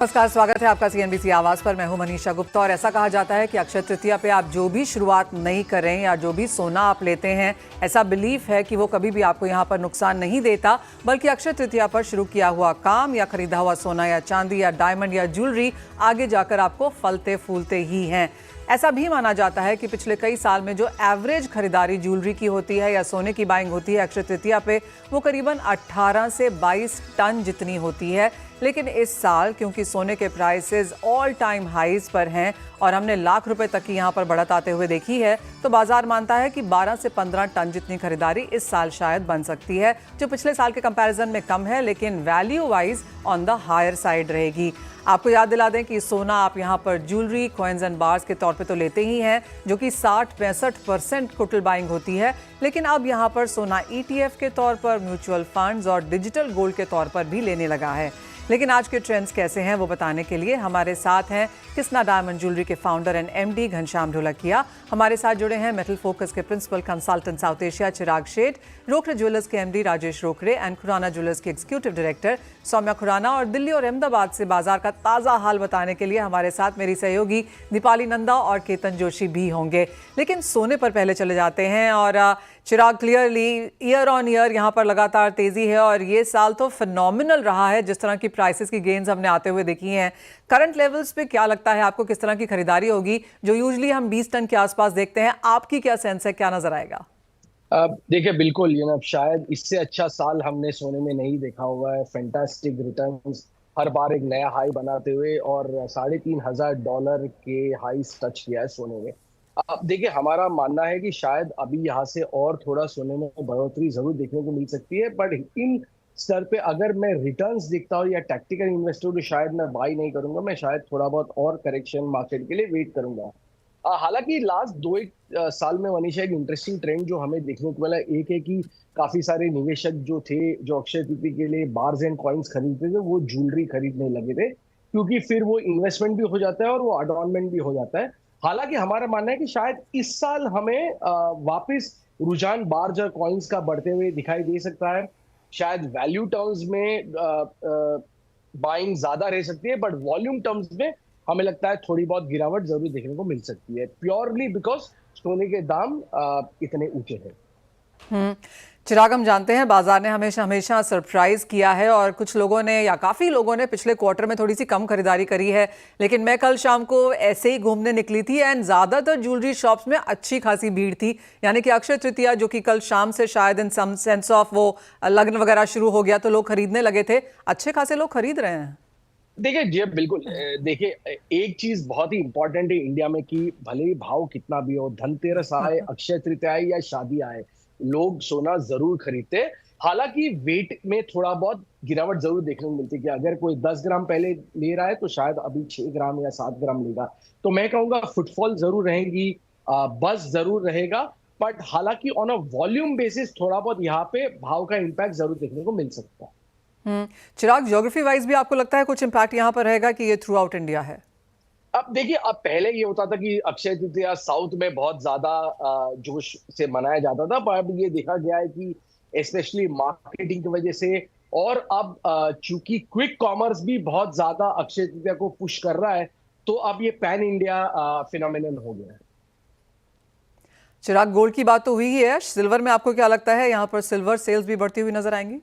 नमस्कार, स्वागत है आपका सीएनबीसी आवाज पर। मैं हूं मनीषा गुप्ता और ऐसा कहा जाता है कि अक्षय तृतीया पे आप जो भी शुरुआत नहीं करें या जो भी सोना आप लेते हैं, ऐसा बिलीफ है कि वो कभी भी आपको यहां पर नुकसान नहीं देता, बल्कि अक्षय तृतीया पर शुरू किया हुआ काम या खरीदा हुआ सोना या चांदी या डायमंड या ज्वेलरी आगे जाकर आपको फलते फूलते ही हैं। ऐसा भी माना जाता है कि पिछले कई साल में जो एवरेज खरीदारी ज्वेलरी की होती है या सोने की बाइंग होती है अक्षय तृतीया पे, वो करीबन 18 से 22 टन जितनी होती है। लेकिन इस साल क्योंकि सोने के प्राइसेस ऑल टाइम हाईज पर हैं और हमने लाख रुपए तक की यहां पर बढ़त आते हुए देखी है, तो बाजार मानता है कि 12 से 15 टन जितनी खरीदारी इस साल शायद बन सकती है, जो पिछले साल के कंपैरिजन में कम है, लेकिन value wise on the higher side रहेगी। आपको याद दिला दें कि सोना आप यहां पर ज्वेलरी, कॉइन्स एंड बार्स के तौर पे तो लेते ही हैं, जो कि 60-65% टोटल बाइंग होती है, लेकिन अब यहां पर सोना ETF के तौर पर, म्यूचुअल फंड्स और डिजिटल गोल्ड के तौर पर भी लेने लगा है। लेकिन आज के ट्रेंड्स कैसे हैं वो बताने के लिए हमारे साथ हैं कृष्णा डायमंड ज्वेलरी के founder and MD Ghanshyam Dholakia. हमारे साथ जुड़े हैं मेटल फोकस के principal consultant South Asia Chirag Sheth, Rokade jewellers के MD Rajesh Rokade and Khurana jewellers के एग्जीक्यूटिव डायरेक्टर सौम्या खुराना। और दिल्ली और अहमदाबाद से बाजार का ताज़ा हाल बताने के लिए हमारे साथ मेरी सहयोगी दीपाली नंदा और केतन जोशी भी होंगे। लेकिन सोने पर पहले चले जाते हैं और चिराग, क्लियरली ईयर ऑन ईयर यहाँ पर लगातार तेजी है और ये साल तो फिनोमिनल रहा है जिस तरह की प्राइसेस की गेन्स हमने आते हुए देखी हैं। करंट लेवल्स पे क्या लगता है आपको, किस तरह की खरीदारी होगी? जो यूजुअली हम 20 टन के आसपास देखते हैं, आपकी क्या सेंस है, क्या नजर आएगा? देखिए, बिल्कुल शायद इससे अच्छा साल हमने सोने में नहीं देखा हुआ है। फैंटास्टिक रिटर्न्स, हर बार एक नया हाई बनाते हुए और $3,500 के हाई टच किया है सोने में। अब देखिए, हमारा मानना है कि शायद अभी यहाँ से और थोड़ा सोने में बढ़ोतरी जरूर देखने को मिल सकती है, बट इन स्तर पे अगर मैं रिटर्न्स देखता हूँ या टैक्टिकल इन्वेस्टर तो शायद मैं बाई नहीं करूंगा। मैं शायद थोड़ा बहुत और करेक्शन मार्केट के लिए वेट करूंगा। हालांकि लास्ट 2-1 साल में मनीषा एक इंटरेस्टिंग ट्रेंड जो हमें देखने को मिला, एक है कि काफी सारे निवेशक जो थे, जो अक्षय तृतीया के लिए बार्स एंड कॉइन्स खरीदते थे, वो ज्वेलरी खरीदने लगे थे, क्योंकि फिर वो इन्वेस्टमेंट भी हो जाता है और वो अडॉर्नमेंट भी हो जाता है। हालांकि हमारा मानना है कि शायद इस साल हमें वापस रुझान बार्स और कॉइन्स का बढ़ते हुए दिखाई दे सकता है। शायद वैल्यू टर्म्स में बाइंग ज्यादा रह सकती है, बट वॉल्यूम टर्म्स में हमें लगता है थोड़ी बहुत गिरावट जरूर देखने को मिल सकती है, प्योरली बिकॉज सोने के दाम इतने ऊंचे हैं। चिराग, हम जानते हैं बाजार ने हमेशा सरप्राइज किया है और कुछ लोगों ने या काफी लोगों ने पिछले क्वार्टर में थोड़ी सी कम खरीदारी करी है, लेकिन मैं कल शाम को ऐसे ही घूमने निकली थी एंड ज्यादातर ज्वेलरी शॉप्स में अच्छी खासी भीड़ थी। यानी कि अक्षय तृतीया जो कि कल शाम से शायद इन सम सेंस ऑफ वो लग्न वगैरह शुरू हो गया तो लोग खरीदने लगे थे, अच्छे खासे लोग खरीद रहे हैं। देखिए जी, बिल्कुल। देखिए, एक चीज बहुत ही इंपॉर्टेंट है इंडिया में कि भले ही भाव कितना भी हो, धनतेरस आए, अक्षय तृतीया आए या शादी आए, लोग सोना जरूर खरीदते हैं। हालांकि वेट में थोड़ा बहुत गिरावट जरूर देखने को मिलती है कि अगर कोई 10 ग्राम पहले ले रहा है तो शायद अभी 6 ग्राम या 7 ग्राम लेगा। तो मैं कहूंगा फुटफॉल जरूर रहेगी, बस जरूर रहेगा, बट हालांकि ऑन अ वॉल्यूम बेसिस थोड़ा बहुत यहाँ पे भाव का इम्पैक्ट जरूर देखने को मिल सकता है। चिराग, ज्योग्राफी वाइज भी आपको लगता है कुछ इम्पैक्ट यहाँ पर रहेगा कि ये थ्रू आउट इंडिया है? अब देखिए, अब पहले ये होता था कि अक्षय तृतीया साउथ में बहुत ज्यादा जोश से मनाया जाता था, पर अब ये देखा गया है कि स्पेशली मार्केटिंग की वजह से और अब चूंकि क्विक कॉमर्स भी बहुत ज्यादा अक्षय तृतीया को पुश कर रहा है, तो अब ये पैन इंडिया फिनोमिनन हो गया है। चिराग, गोल्ड की बात तो हुई ही है, सिल्वर में आपको क्या लगता है, यहाँ पर सिल्वर सेल्स भी बढ़ती हुई नजर आएंगी?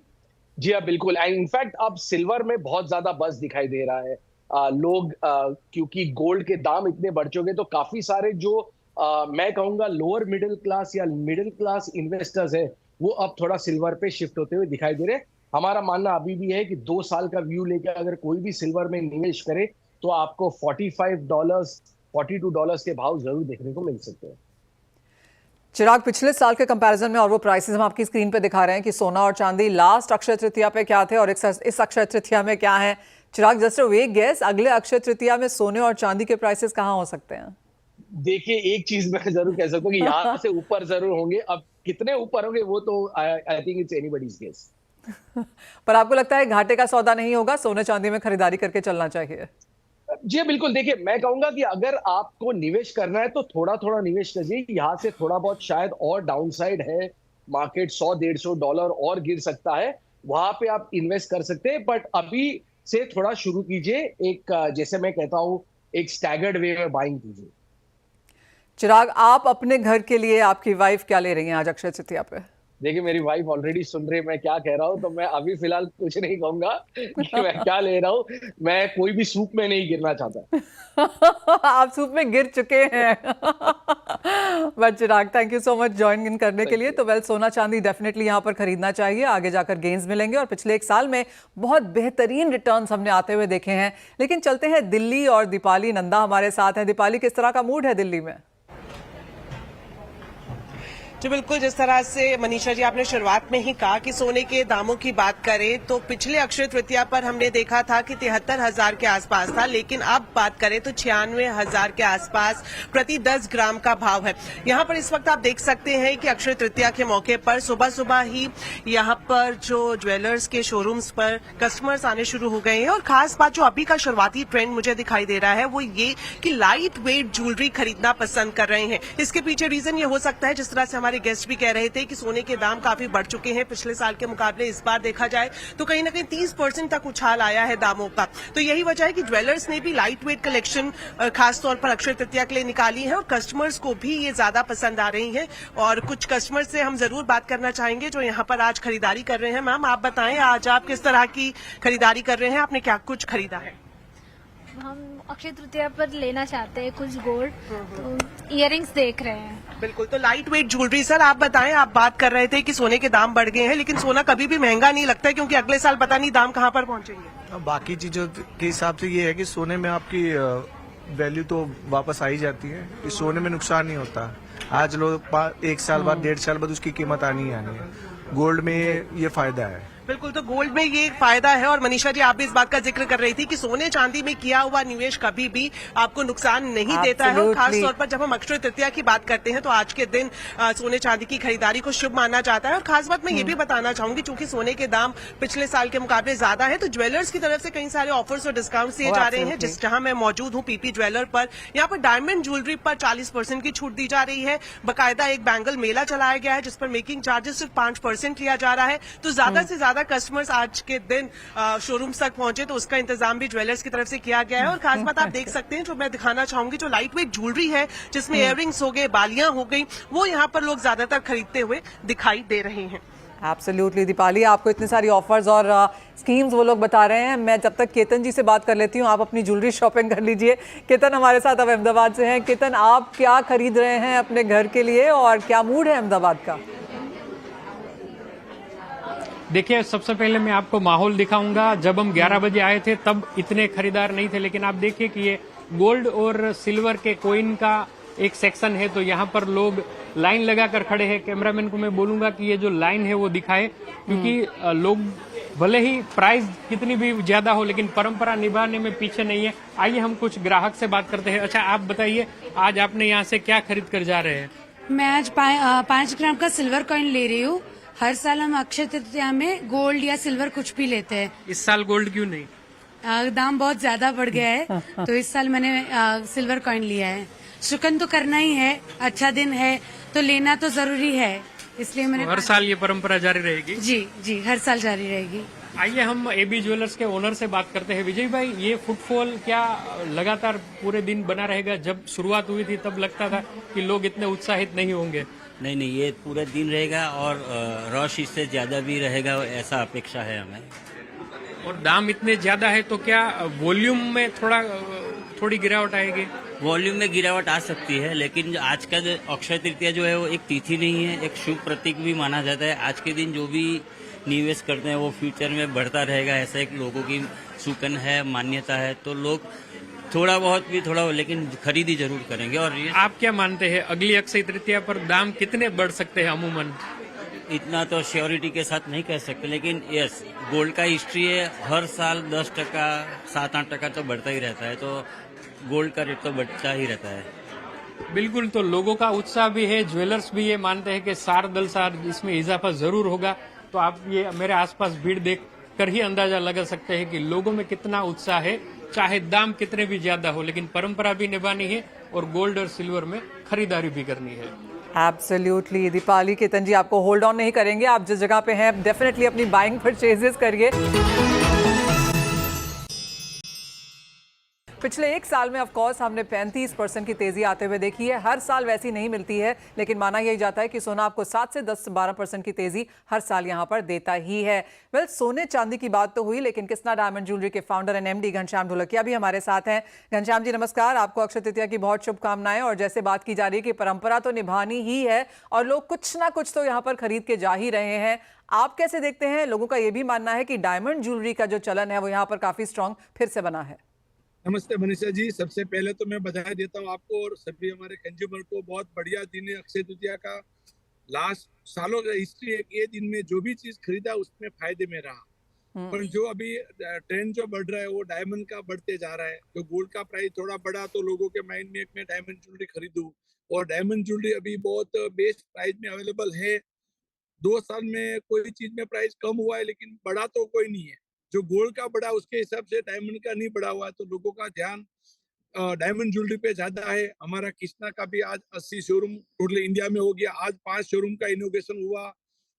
जी हाँ, बिल्कुल। एंड इनफैक्ट अब सिल्वर में बहुत ज्यादा बज़ दिखाई दे रहा है। लोग क्योंकि गोल्ड के दाम इतने बढ़ चुके, तो काफी सारे जो मैं कहूंगा लोअर मिडिल क्लास या मिडिल क्लास इन्वेस्टर्स है, वो अब थोड़ा सिल्वर पे शिफ्ट होते हुए दिखाई दे रहे हैं। हमारा मानना अभी भी है कि 2 साल का व्यू लेकर अगर कोई भी सिल्वर में निवेश करे तो आपको $45, $42 के भाव जरूर देखने को मिल सकते हैं। चिराग, पिछले साल के कंपैरिजन में और वो प्राइसेस हम आपकी स्क्रीन पे दिखा रहे हैं कि सोना और चांदी लास्ट अक्षय तृतीया पे क्या थे और इस अक्षय तृतीया में क्या है। चिराग, जस्ट वे गेस, अगले अक्षय तृतीया में सोने और चांदी के प्राइसेस कहाँ हो सकते हैं? देखिए, एक चीज मैं जरूर कह सकता हूँ कि यहाँ से ऊपर जरूर होंगे। अब कितने ऊपर होंगे वो तो I think it's anybody's guess. पर आपको लगता है घाटे का सौदा नहीं होगा, सोने चांदी में खरीदारी करके चलना चाहिए? जी बिल्कुल। देखिए, मैं कहूंगा कि अगर आपको निवेश करना है तो थोड़ा थोड़ा निवेश करिए। यहाँ से थोड़ा बहुत शायद और डाउनसाइड है, मार्केट $100-150 और गिर सकता है, वहां पे आप इन्वेस्ट कर सकते हैं। बट अभी से थोड़ा शुरू कीजिए। एक जैसे मैं कहता हूँ, एक स्टैगर्ड वे में बाइंग कीजिए। चिराग, आप अपने घर के लिए आपकी वाइफ क्या ले रही हैं आज अक्षय तृतीया पे? देखिए, मेरी वाइफ ऑलरेडी सुन रही है मैं क्या कह रहा हूँ, तो मैं अभी फिलहाल कुछ नहीं कहूंगा कि मैं क्या ले रहा हूँ। मैं कोई भी सूप में नहीं गिरना चाहता। आप सूप में गिर चुके हैं। But Chirag, thank you so much join in करने के लिए। तो वेल, सोना चांदी डेफिनेटली यहाँ पर खरीदना चाहिए, आगे जाकर गेन्स मिलेंगे। और पिछले एक साल में बहुत बेहतरीन रिटर्न्स हमने आते हुए देखे हैं। लेकिन चलते हैं दिल्ली, और दीपाली नंदा हमारे साथ है। दीपाली, किस तरह का मूड है दिल्ली में? जी बिल्कुल, जिस तरह से मनीषा जी आपने शुरुआत में ही कहा कि सोने के दामों की बात करें तो पिछले अक्षय तृतीया पर हमने देखा था कि 73,000 के आसपास था, लेकिन अब बात करें तो 96,000 के आसपास प्रति 10 ग्राम का भाव है। यहाँ पर इस वक्त आप देख सकते हैं कि अक्षय तृतीया के मौके पर सुबह सुबह ही यहाँ पर जो ज्वेलर्स के शोरूम्स पर कस्टमर्स आने शुरू हो गए हैं। और खास बात जो अभी का शुरुआती ट्रेंड मुझे दिखाई दे रहा है वो ये कि लाइट वेट ज्वेलरी खरीदना पसंद कर रहे हैं। इसके पीछे रीजन ये हो सकता है, जिस तरह से हमारे गेस्ट भी कह रहे थे कि सोने के दाम काफी बढ़ चुके हैं पिछले साल के मुकाबले। इस बार देखा जाए तो कहीं ना कहीं 30% तक उछाल आया है दामों का। तो यही वजह है कि ज्वेलर्स ने भी लाइट वेट कलेक्शन खास तौर पर अक्षय तृतीया के लिए निकाली है, और कस्टमर्स को भी ये ज्यादा पसंद आ रही है। और कुछ कस्टमर्स से हम जरूर बात करना चाहेंगे जो यहाँ पर आज खरीदारी कर रहे हैं। मैम, आप बताएं आज आप किस तरह की खरीदारी कर रहे हैं, आपने क्या कुछ खरीदा है? हम अक्षय तृतीया पर लेना चाहते हैं कुछ गोल्ड, तो इयररिंग्स देख रहे हैं। बिल्कुल, तो लाइट वेट ज्वेलरी। सर, आप बताएं, आप बात कर रहे थे कि सोने के दाम बढ़ गए हैं, लेकिन सोना कभी भी महंगा नहीं लगता है, क्योंकि अगले साल पता नहीं दाम कहां पर पहुंचेंगे। बाकी चीजों के हिसाब से ये है कि सोने में आपकी वैल्यू तो वापस आ ही जाती है, कि सोने में नुकसान नहीं होता। आज लोग 1 साल बाद 1.5 साल बाद उसकी कीमत आनी ही आनी है। गोल्ड में ये फायदा है। बिल्कुल, तो गोल्ड में ये एक फायदा है। और मनीषा जी, आप भी इस बात का जिक्र कर रही थी कि सोने चांदी में किया हुआ निवेश कभी भी आपको नुकसान नहीं देता है। और खास तौर पर जब हम अक्षय तृतीया की बात करते हैं तो आज के दिन सोने चांदी की खरीदारी को शुभ माना जाता है। और खास बात मैं ये भी बताना चाहूंगी, चूंकि सोने के दाम पिछले साल के मुकाबले ज्यादा है, तो ज्वेलर्स की तरफ से कई सारे ऑफर्स और डिस्काउंट दिए जा रहे हैं। जहां मैं मौजूद हूँ पीपी ज्वेलर पर, यहाँ पर डायमंड ज्वेलरी पर 40% की छूट दी जा रही है। बाकायदा एक बैंगल मेला चलाया गया है जिस पर मेकिंग चार्जेस सिर्फ 5% लिया जा रहा है। तो ज्यादा से ज्यादा कस्टमर्स आज के दिन शोरूम्स तक पहुंचे, तो उसका इंतजाम भी ज्वेलर्स की तरफ से किया गया है। और खास बात आप देख सकते हैं, जो मैं दिखाना चाहूंगी, जो लाइट वेट ज्वेलरी है जिसमें इयररिंग्स हो गए, बालियां हो गई, वो यहाँ पर लोग ज्यादातर खरीदते हुए दिखाई दे रहे हैं। एब्सोल्युटली दीपाली, आपको इतने सारी ऑफर्स और स्कीम्स वो लोग बता रहे हैं। मैं जब तक केतन जी से बात कर लेती हूँ, आप अपनी ज्वेलरी शॉपिंग कर लीजिए। केतन हमारे साथ अब अहमदाबाद से हैं। केतन, आप क्या खरीद रहे हैं अपने घर के लिए और क्या मूड है अहमदाबाद का? देखिए, सबसे पहले मैं आपको माहौल दिखाऊंगा। जब हम 11 बजे आए थे तब इतने खरीदार नहीं थे, लेकिन आप देखिए कि ये गोल्ड और सिल्वर के कॉइन का एक सेक्शन है, तो यहाँ पर लोग लाइन लगाकर खड़े हैं। कैमरामैन को मैं बोलूंगा कि ये जो लाइन है वो दिखाए, क्योंकि लोग भले ही प्राइस कितनी भी ज्यादा हो लेकिन परंपरा निभाने में पीछे नहीं है। आइए हम कुछ ग्राहक से बात करते हैं। अच्छा, आप बताइए, आज आपने यहाँ से क्या खरीद कर जा रहे हैं? मैं आज 5 ग्राम का सिल्वर कॉइन ले रही हूँ। हर साल हम अक्षय तृतीया में गोल्ड या सिल्वर कुछ भी लेते हैं। इस साल गोल्ड क्यों नहीं? दाम बहुत ज्यादा बढ़ गया है, तो इस साल मैंने सिल्वर कॉइन लिया है। शुक्र तो करना ही है, अच्छा दिन है तो लेना तो जरूरी है, इसलिए मैंने हर साल ये परंपरा जारी रहेगी? जी जी, हर साल जारी रहेगी। आइए हम एबी ज्वेलर्स के ओनर से बात करते हैं। विजय भाई, ये फुटफॉल क्या लगातार पूरे दिन बना रहेगा? जब शुरुआत हुई थी तब लगता था कि लोग इतने उत्साहित नहीं होंगे। नहीं, ये पूरा दिन रहेगा और रश इससे ज्यादा भी रहेगा, ऐसा अपेक्षा है हमें। और दाम इतने ज्यादा है तो क्या वॉल्यूम में थोड़ी गिरावट आएगी? वॉल्यूम में गिरावट आ सकती है, लेकिन आज का अक्षय तृतीया जो है वो एक तिथि नहीं है, एक शुभ प्रतीक भी माना जाता है। आज के दिन जो भी निवेश करते हैं वो फ्यूचर में बढ़ता रहेगा, ऐसा एक लोगों की सुकन है, मान्यता है। तो लोग थोड़ा बहुत भी लेकिन खरीदी जरूर करेंगे। और ये आप क्या मानते हैं, अगली अक्षय तृतीया पर दाम कितने बढ़ सकते हैं? अमूमन इतना तो श्योरिटी के साथ नहीं कह सकते, लेकिन यस, गोल्ड का हिस्ट्री है, हर साल 10%, 7-8% तो बढ़ता ही रहता है, तो गोल्ड का रेट तो बढ़ता ही रहता है। बिल्कुल, तो लोगों का उत्साह भी है, ज्वेलर्स भी ये मानते हैं कि सार दल सार इसमें इजाफा जरूर होगा। तो आप ये मेरे आसपास भीड़ देख कर ही अंदाजा लगा सकते हैं कि लोगों में कितना उत्साह है। चाहे दाम कितने भी ज्यादा हो, लेकिन परंपरा भी निभानी है और गोल्ड और सिल्वर में खरीदारी भी करनी है। एब्सोल्युटली दीपाली, केतन जी आपको होल्ड ऑन नहीं करेंगे। आप जिस जगह पे हैं डेफिनेटली अपनी बाइंग परचेजेस करिए। पिछले एक साल में ऑफ कोर्स हमने 35% की तेजी आते हुए देखी है। हर साल वैसी नहीं मिलती है, लेकिन माना यही जाता है कि सोना आपको 7 से 10-12% की तेजी हर साल यहां पर देता ही है। वेल, सोने चांदी की बात तो हुई, लेकिन कृष्णा डायमंड ज्वेलरी के founder and MD Ghanshyam Dholakia भी हमारे साथ हैं। घनश्याम जी नमस्कार, आपको अक्षय तृतीया की बहुत शुभकामनाएं। और जैसे बात की जा रही है कि परंपरा तो निभानी ही है और लोग कुछ ना कुछ तो यहाँ पर खरीद के जा ही रहे हैं, आप कैसे देखते हैं? लोगों का यह भी मानना है कि डायमंड ज्वेलरी का जो चलन है वो यहाँ पर काफी स्ट्रांग फिर से बना है। नमस्ते मनीषा जी, सबसे पहले तो मैं बधाई देता हूँ आपको और सभी हमारे कंज्यूमर को। बहुत बढ़िया दिन है अक्षय तृतीया का। लास्ट सालों का हिस्ट्री है कि ये दिन में जो भी चीज खरीदा उसमें फायदे में रहा। पर जो अभी ट्रेंड जो बढ़ रहा है वो डायमंड का बढ़ते जा रहा है। जो गोल्ड का प्राइस थोड़ा बढ़ा तो लोगों के माइंड में एक मैं डायमंड ज्वेलरी खरीदूं, और डायमंड ज्वेलरी अभी बहुत बेस्ट प्राइस में अवेलेबल है। 2 साल में कोई चीज में प्राइस कम हुआ है लेकिन बढ़ा तो कोई नहीं है। जो गोल्ड का बढ़ा उसके हिसाब से डायमंड का नहीं बढ़ा हुआ है, तो लोगों का ध्यान डायमंड ज्वेलरी पे ज्यादा है। हमारा कृष्णा का भी आज 80 शोरूम टोटल इंडिया में हो गया। आज 5 शोरूम का इनोग्रेशन हुआ,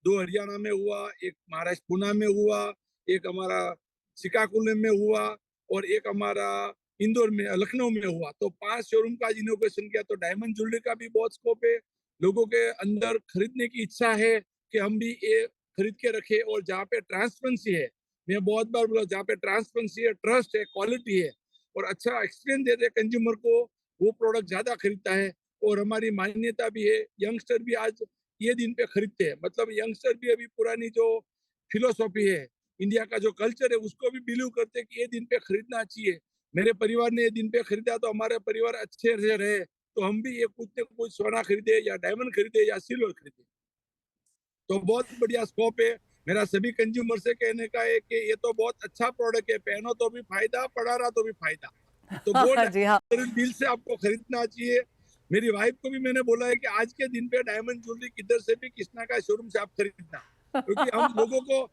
2 हरियाणा में हुआ, एक महाराष्ट्र पुणे में हुआ, एक हमारा श्रीकाकुलम में हुआ और एक हमारा इंदौर में लखनऊ में हुआ। तो 5 शोरूम का आज इनोग्रेशन किया। तो डायमंड ज्वेलरी का भी बहुत स्कोप है। लोगों के अंदर खरीदने की इच्छा है कि हम भी ये खरीद के रखे। और जहाँ पे ट्रांसपेरेंसी है, मैं बहुत बार बोला, जहाँ पे ट्रांसपेरेंसी है, ट्रस्ट है, क्वालिटी है और अच्छा एक्सपीरियंस देते हैं कंज्यूमर को, वो प्रोडक्ट ज्यादा खरीदता है। और हमारी मान्यता भी है, यंगस्टर भी आज ये दिन पे खरीदते हैं। मतलब यंगस्टर भी अभी पुरानी जो फिलोसॉफी है, इंडिया का जो कल्चर है, उसको भी बिलीव करते हैं कि ये दिन पे खरीदना चाहिए। मेरे परिवार ने ये दिन पे खरीदा तो हमारे परिवार अच्छे से रहे, तो हम भी ये कुछ न कुछ सोना खरीदे या डायमंड खरीदे या सिल्वर खरीदे। तो बहुत बढ़िया स्कोप है। मेरा सभी कंज्यूमर से कहने का है कि ये तो बहुत अच्छा प्रोडक्ट है, पहनो तो भी फायदा, पड़ा रहा तो भी फायदा। तो गोल्ड जी हाँ। दिल से आपको खरीदना चाहिए। मेरी वाइफ को भी मैंने बोला है कि आज के दिन पे डायमंड ज्वेलरी किधर से भी कृष्णा का शोरूम से आप खरीदना, क्योंकि हम लोगों को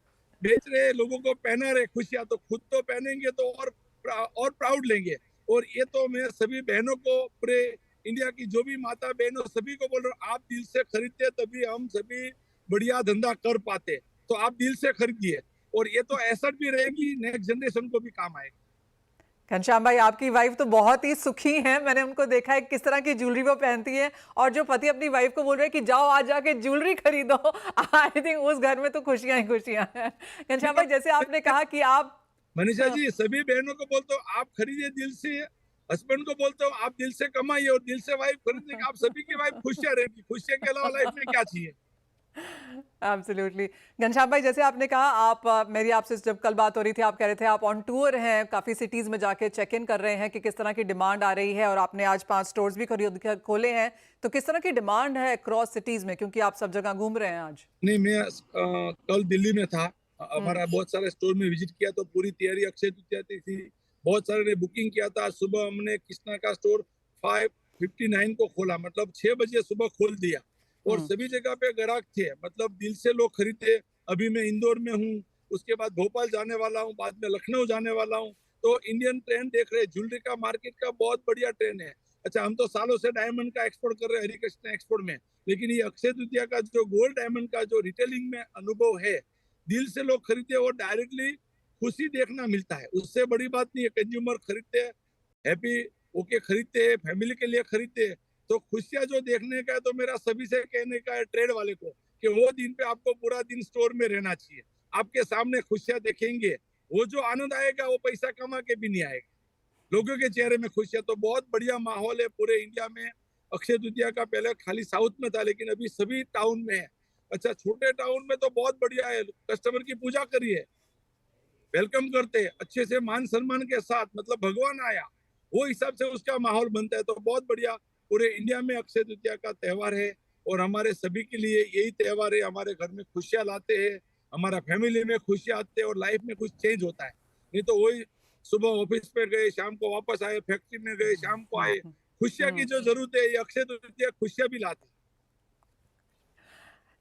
बेच रहे, लोगों को पहना रहे खुशियां, तो खुद तो पहनेंगे तो और प्राउड लेंगे। और ये तो मैं सभी बहनों को, पूरे इंडिया की जो भी माता बहनों सभी को बोल रहा हूँ, आप दिल से खरीदते तभी हम सभी बढ़िया धंधा कर पाते। तो आप दिल से खरीदिए और ये तो एसेट भी रहेगी, नेक्स्ट जनरेशन को भी काम आएगी। घनश्याम भाई, आपकी वाइफ तो बहुत ही सुखी हैं। मैंने उनको देखा है किस तरह की ज्वेलरी वो पहनती है, और जो पति अपनी वाइफ को बोल रहे हैं कि जाओ आज जाके ज्वेलरी खरीदो, आई थिंक उस घर में तो खुशियां ही खुशियां हैं। घनश्याम भाई, जैसे आपने कहा कि आप मनीषा जी, सभी बहनों को बोलते हो आप खरीदिए दिल से, हस्बैंड को बोलते हो आप दिल से कमाइए और दिल से वाइफ खरीदने का, आप सभी की वाइफ खुशियां रहेगी। खुशियां के अलावा लाइफ में क्या चाहिए। एब्सोल्युटली। घनश्याम भाई, जैसे आपने कहा, आप मेरी आपसे जब कल बात हो रही थी, आप कह रहे थे आप ऑन टूर हैं, काफ़ी सिटीज़ में जाके चेक इन कर रहे हैं कि किस तरह की डिमांड आ रही है, और आपने आज 5 स्टोर्स भी खोले हैं। तो किस तरह की डिमांड है क्रॉस सिटीज़ में, क्योंकि आप सब जगह घूम रहे हैं आज? नहीं, मैं कल दिल्ली में था, हमारा बहुत सारे स्टोर में विजिट किया, तो पूरी तैयारी अक्षय तृतीया थी। बहुत सारे ने बुकिंग किया था। सुबह हमने कृष्णा का स्टोर 5:59 को खोला, मतलब 6 बजे सुबह खोल दिया, और सभी जगह पे ग्राहक थे, मतलब दिल से लोग खरीदते। अभी मैं इंदौर में हूँ, उसके बाद भोपाल जाने वाला हूँ, बाद में लखनऊ जाने वाला हूँ। तो इंडियन ट्रेंड देख रहे हैं, ज्वेलरी का मार्केट का बहुत बढ़िया ट्रेंड है। अच्छा, हम तो सालों से डायमंड का एक्सपोर्ट कर रहे हैं, हरिकृष्ण एक्सपोर्ट में, लेकिन ये अक्षय तृतीया का जो गोल्ड डायमंड का जो रिटेलिंग में अनुभव है, दिल से लोग खरीदते और डायरेक्टली खुशी देखना मिलता है। उससे बड़ी बात नहीं है। कंज्यूमर खरीदते हैं, हैप्पी होके खरीदते हैं, फैमिली के लिए खरीदते हैं। तो खुशियां जो देखने का है, तो मेरा सभी से कहने का है ट्रेड वाले को कि वो दिन पे आपको पूरा दिन स्टोर में रहना चाहिए। आपके सामने खुशियां देखेंगे, वो जो आनंद आएगा वो पैसा कमा के भी नहीं आएगा। लोगों के चेहरे में खुशियां। तो बहुत बढ़िया माहौल है पूरे इंडिया में। अक्षय तृतीया का पहले खाली साउथ में था, लेकिन अभी सभी टाउन में है। अच्छा, छोटे टाउन में तो बहुत बढ़िया है, कस्टमर की पूजा करिए, वेलकम करते हैं अच्छे से, मान सम्मान के साथ, मतलब भगवान आया, वो हिसाब से उसका माहौल बनता है। तो बहुत बढ़िया पूरे इंडिया में अक्षय तृतीया का त्योहार है, और हमारे सभी के लिए यही त्योहार है। हमारे घर में खुशियां लाते हैं, हमारा फैमिली में खुशियां आते हैं, और लाइफ में कुछ चेंज होता है। नहीं तो वही सुबह ऑफिस पे गए, शाम को वापस आए, फैक्ट्री में गए, शाम को आए। खुशियां की जो जरूरत है, ये अक्षय तृतीया खुशियां भी लाती है।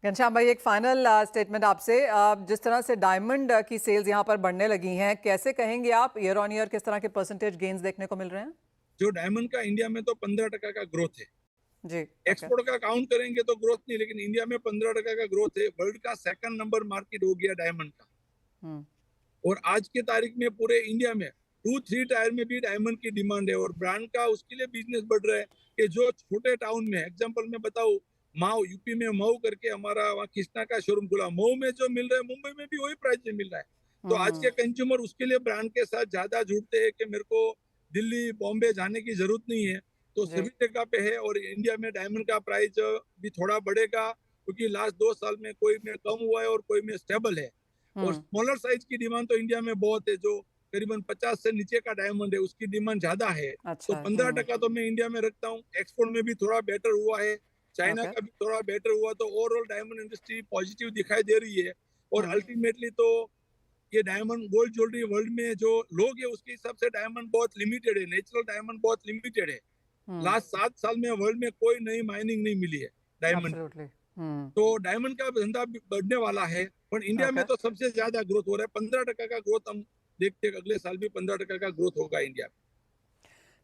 घनश्याम भाई, एक फाइनल स्टेटमेंट आपसे। जिस तरह से डायमंड की सेल्स यहाँ पर बढ़ने लगी हैं, कैसे कहेंगे आप ईयर ऑन ईयर किस तरह के परसेंटेज गेन्स देखने को मिल रहे हैं? जो डायमंड का इंडिया में तो 15% का ग्रोथ है जी। एक्सपोर्ट का काउंट करेंगे तो ग्रोथ नहीं, लेकिन इंडिया में 15% का ग्रोथ है। वर्ल्ड का 2nd नंबर मार्केट हो गया डायमंड का। और आज के तारीख में पूरे इंडिया में 2-3 टायर में भी डायमंड की डिमांड है और ब्रांड का उसके लिए बिजनेस बढ़ रहा है कि जो छोटे टाउन में, एग्जांपल में बताऊं, मऊ, यूपी में मऊ करके हमारा वहाँ कृष्णा का शोरूम खुला, मऊ में जो मिल रहा है मुंबई में भी वही प्राइस में मिल रहा है। तो आज के कंज्यूमर उसके लिए ब्रांड के साथ ज्यादा जुड़ते हैं कि मेरे को दिल्ली बॉम्बे जाने की जरूरत नहीं है, तो सभी जगह पे है। और इंडिया में डायमंड का प्राइस भी थोड़ा बढ़ेगा क्योंकि लास्ट 2 साल में कोई में कम हुआ है और कोई में स्टेबल है। और स्मॉलर साइज की डिमांड तो इंडिया में बहुत है, जो करीबन 50 से नीचे का डायमंड है उसकी डिमांड ज्यादा है। अच्छा, तो 15% तो मैं इंडिया में रखता हूँ। एक्सपोर्ट में भी थोड़ा बेटर हुआ है, चाइना का भी थोड़ा बेटर हुआ, तो ओवरऑल डायमंड इंडस्ट्री पॉजिटिव दिखाई दे रही है। और अल्टीमेटली तो ये डायमंड गोल्ड ज्वेलरी वर्ल्ड में जो लोग है उसके हिसाब से डायमंड बहुत लिमिटेड है, नेचुरल डायमंड बहुत लिमिटेड है। लास्ट 7 साल में वर्ल्ड में कोई नई माइनिंग नहीं मिली है डायमंड। तो डायमंड का धंधा बढ़ने वाला है, पर इंडिया में तो सबसे ज्यादा ग्रोथ हो रहा है। 15% का ग्रोथ हम देखते हैं, अगले साल भी 15% का ग्रोथ होगा इंडिया में।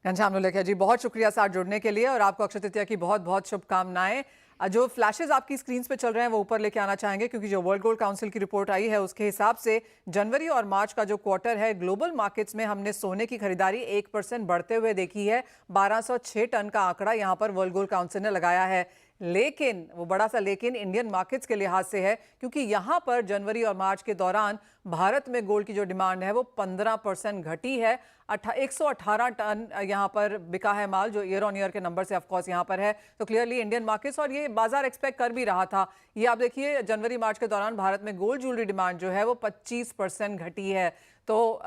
घनश्याम लोलेखिया जी, बहुत शुक्रिया साथ जुड़ने के लिए और आपको अक्षय तृतीया की बहुत बहुत शुभकामनाएं। जो फ्लैशेस आपकी स्क्रीन पे चल रहे हैं वो ऊपर लेके आना चाहेंगे, क्योंकि जो वर्ल्ड गोल्ड काउंसिल की रिपोर्ट आई है उसके हिसाब से जनवरी और मार्च का जो क्वार्टर है ग्लोबल मार्केट्स में हमने सोने की खरीदारी 1% बढ़ते हुए देखी है। 1206 टन का आंकड़ा यहां पर वर्ल्ड गोल्ड काउंसिल ने लगाया है। लेकिन वो बड़ा सा लेकिन इंडियन मार्केट्स के लिहाज से है, क्योंकि यहां पर जनवरी और मार्च के दौरान भारत में गोल्ड की जो डिमांड है वो 15% घटी है। 118 टन यहां पर बिका है माल, जो ईयर ऑन ईयर के नंबर से ऑफकोर्स यहां पर है। तो क्लियरली इंडियन मार्केट्स, और ये बाजार एक्सपेक्ट कर भी रहा था। ये आप देखिए जनवरी मार्च के दौरान भारत में गोल्ड ज्वेलरी डिमांड जो है वो 25% घटी है। तो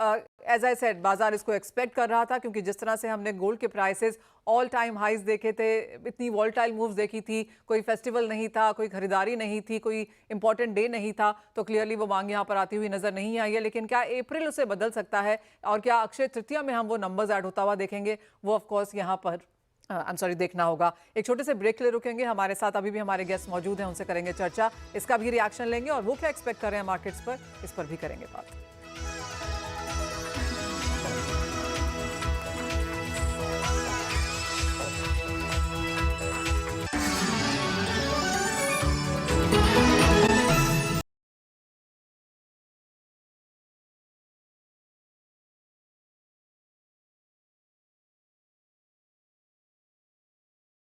एज आई सेड, बाजार इसको एक्सपेक्ट कर रहा था, क्योंकि जिस तरह से हमने गोल्ड के प्राइसेस ऑल टाइम हाइज देखे थे, इतनी वॉलेटाइल मूव्स देखी थी, कोई फेस्टिवल नहीं था, कोई खरीदारी नहीं थी, कोई इंपॉर्टेंट डे नहीं था, तो क्लियरली वो मांग यहाँ पर आती हुई नजर नहीं आई है। लेकिन क्या अप्रैल उसे बदल सकता है, और क्या अक्षय तृतीया में हम वो नंबर्स ऐड होता हुआ देखेंगे, वो ऑफकोर्स यहाँ पर देखना होगा। एक छोटे से ब्रेक के लिए रुकेंगे। हमारे साथ अभी भी हमारे गेस्ट मौजूद हैं, उनसे करेंगे चर्चा, इसका भी रिएक्शन लेंगे और वो क्या एक्सपेक्ट कर रहे हैं मार्केट्स पर, इस पर भी करेंगे बात।